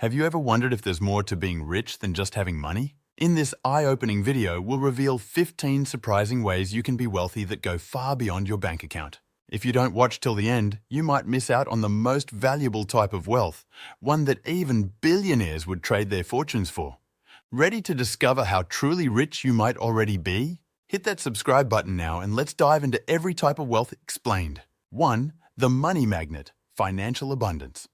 Have you ever wondered if there's more to being rich than just having money? In this eye-opening video, we'll reveal 15 surprising ways you can be wealthy that go far beyond your bank account. If you don't watch till the end, you might miss out on the most valuable type of wealth, one that even billionaires would trade their fortunes for. Ready to discover how truly rich you might already be? Hit that subscribe button now and let's dive into every type of wealth explained. 1. The money magnet, financial abundance.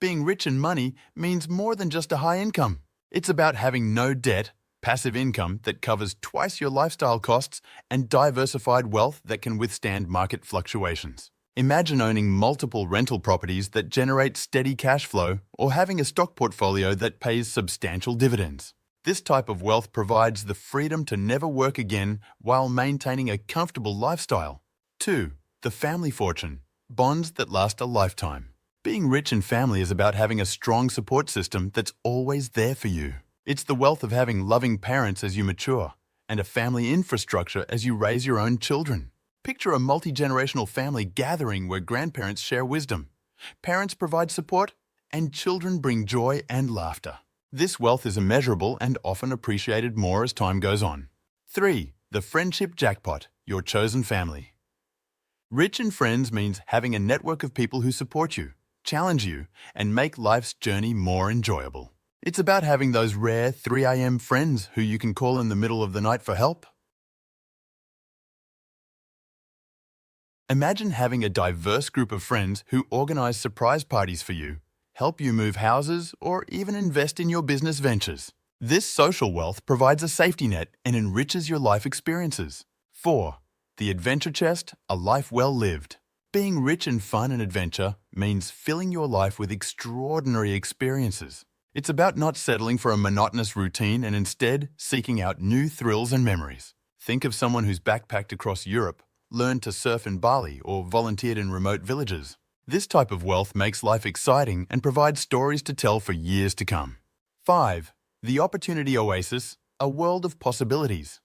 Being rich in money means more than just a high income. It's about having no debt, passive income that covers twice your lifestyle costs, and diversified wealth that can withstand market fluctuations. Imagine owning multiple rental properties that generate steady cash flow, or having a stock portfolio that pays substantial dividends. This type of wealth provides the freedom to never work again while maintaining a comfortable lifestyle. 2. The family fortune, bonds that last a lifetime. Being rich in family is about having a strong support system that's always there for you. It's the wealth of having loving parents as you mature, and a family infrastructure as you raise your own children. Picture a multi-generational family gathering where grandparents share wisdom, parents provide support, and children bring joy and laughter. This wealth is immeasurable and often appreciated more as time goes on. 3. The friendship jackpot, your chosen family. Rich in friends means having a network of people who support you, challenge you, and make life's journey more enjoyable. It's about having those rare 3 a.m. friends who you can call in the middle of the night for help. Imagine having a diverse group of friends who organize surprise parties for you, help you move houses, or even invest in your business ventures. This social wealth provides a safety net and enriches your life experiences. 4. The adventure chest, a life well lived. Being rich in fun and adventure means filling your life with extraordinary experiences. It's about not settling for a monotonous routine and instead seeking out new thrills and memories. Think of someone who's backpacked across Europe, learned to surf in Bali, or volunteered in remote villages. This type of wealth makes life exciting and provides stories to tell for years to come. 5. The opportunity oasis, a world of possibilities.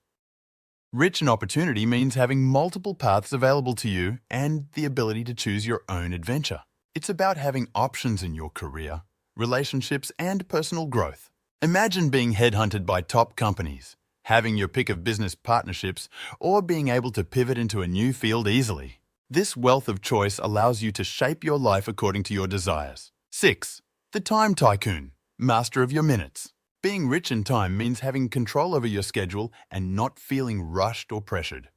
Rich in opportunity means having multiple paths available to you and the ability to choose your own adventure. It's about having options in your career, relationships, and personal growth. Imagine being headhunted by top companies, having your pick of business partnerships, or being able to pivot into a new field easily. This wealth of choice allows you to shape your life according to your desires. 6. The time tycoon, master of your minutes. Being rich in time means having control over your schedule and not feeling rushed or pressured.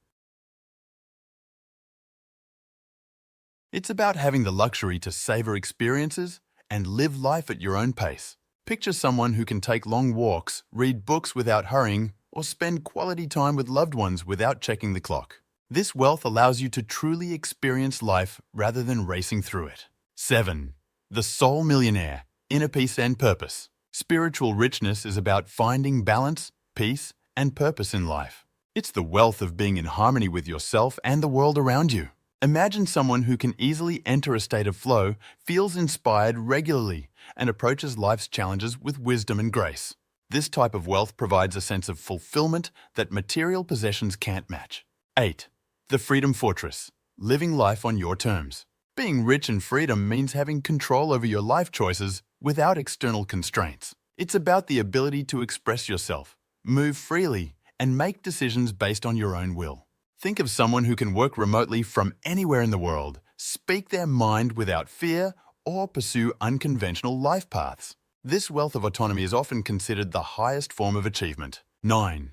It's about having the luxury to savor experiences and live life at your own pace. Picture someone who can take long walks, read books without hurrying, or spend quality time with loved ones without checking the clock. This wealth allows you to truly experience life rather than racing through it. 7. The soul millionaire, inner peace and purpose. Spiritual richness is about finding balance, peace, and purpose in life. It's the wealth of being in harmony with yourself and the world around you. Imagine someone who can easily enter a state of flow, feels inspired regularly, and approaches life's challenges with wisdom and grace. This type of wealth provides a sense of fulfillment that material possessions can't match. 8. The freedom fortress, living life on your terms. Being rich in freedom means having control over your life choices without external constraints. It's about the ability to express yourself, move freely, and make decisions based on your own will. Think of someone who can work remotely from anywhere in the world, speak their mind without fear, or pursue unconventional life paths. This wealth of autonomy is often considered the highest form of achievement. 9.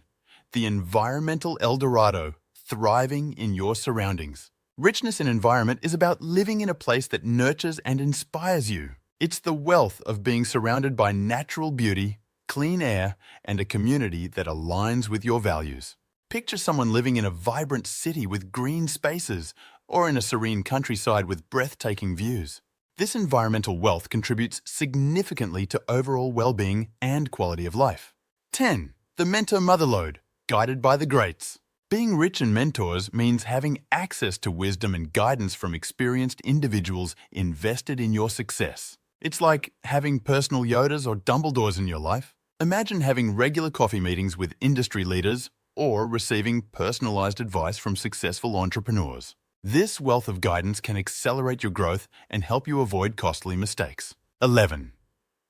The environmental El Dorado, thriving in your surroundings. Richness in environment is about living in a place that nurtures and inspires you. It's the wealth of being surrounded by natural beauty, clean air, and a community that aligns with your values. Picture someone living in a vibrant city with green spaces, or in a serene countryside with breathtaking views. This environmental wealth contributes significantly to overall well-being and quality of life. 10. The mentor motherlode, guided by the greats. Being rich in mentors means having access to wisdom and guidance from experienced individuals invested in your success. It's like having personal Yodas or Dumbledores in your life. Imagine having regular coffee meetings with industry leaders or receiving personalized advice from successful entrepreneurs. This wealth of guidance can accelerate your growth and help you avoid costly mistakes. 11.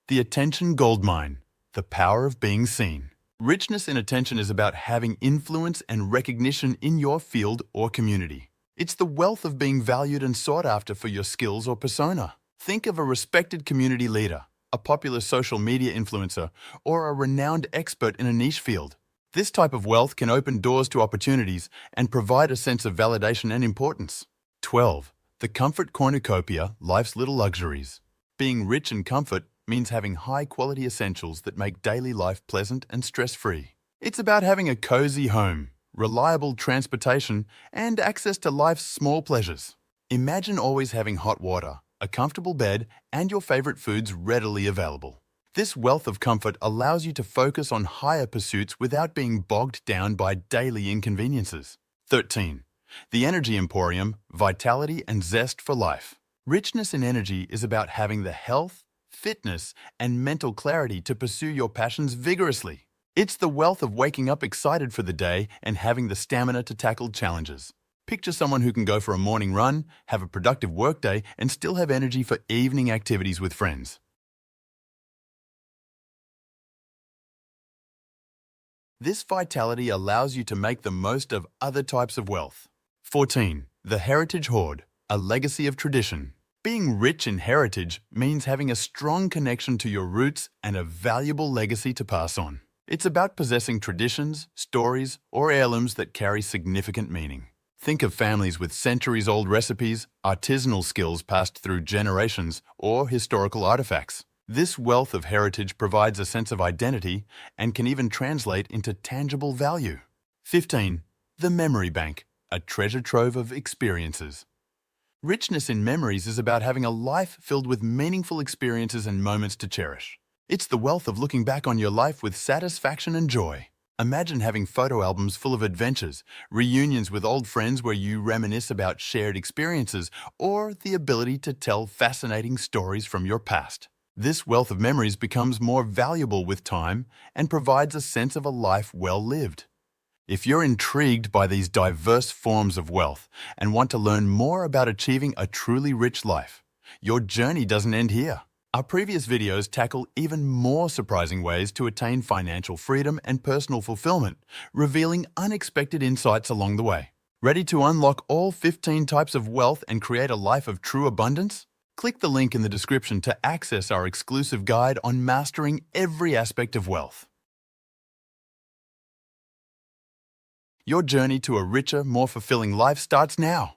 The attention goldmine, the power of being seen. Richness in attention is about having influence and recognition in your field or community. It's the wealth of being valued and sought after for your skills or persona. Think of a respected community leader, a popular social media influencer, or a renowned expert in a niche field. This type of wealth can open doors to opportunities and provide a sense of validation and importance. 12. The comfort cornucopia, life's little luxuries. Being rich in comfort means having high-quality essentials that make daily life pleasant and stress-free. It's about having a cozy home, reliable transportation, and access to life's small pleasures. Imagine always having hot water, a comfortable bed, and your favorite foods readily available. This wealth of comfort allows you to focus on higher pursuits without being bogged down by daily inconveniences. 13. The Energy Emporium, vitality and zest for life. Richness in energy is about having the health, fitness, and mental clarity to pursue your passions vigorously. It's the wealth of waking up excited for the day and having the stamina to tackle challenges. Picture someone who can go for a morning run, have a productive workday, and still have energy for evening activities with friends. This vitality allows you to make the most of other types of wealth. 14. The Heritage Hoard, a legacy of tradition. Being rich in heritage means having a strong connection to your roots and a valuable legacy to pass on. It's about possessing traditions, stories, or heirlooms that carry significant meaning. Think of families with centuries-old recipes, artisanal skills passed through generations, or historical artifacts. This wealth of heritage provides a sense of identity and can even translate into tangible value. 15. The Memory Bank, a treasure trove of experiences. Richness in memories is about having a life filled with meaningful experiences and moments to cherish. It's the wealth of looking back on your life with satisfaction and joy. Imagine having photo albums full of adventures, reunions with old friends where you reminisce about shared experiences, or the ability to tell fascinating stories from your past. This wealth of memories becomes more valuable with time and provides a sense of a life well lived. If you're intrigued by these diverse forms of wealth and want to learn more about achieving a truly rich life, your journey doesn't end here. Our previous videos tackle even more surprising ways to attain financial freedom and personal fulfillment, revealing unexpected insights along the way. Ready to unlock all 15 types of wealth and create a life of true abundance? Click the link in the description to access our exclusive guide on mastering every aspect of wealth. Your journey to a richer, more fulfilling life starts now.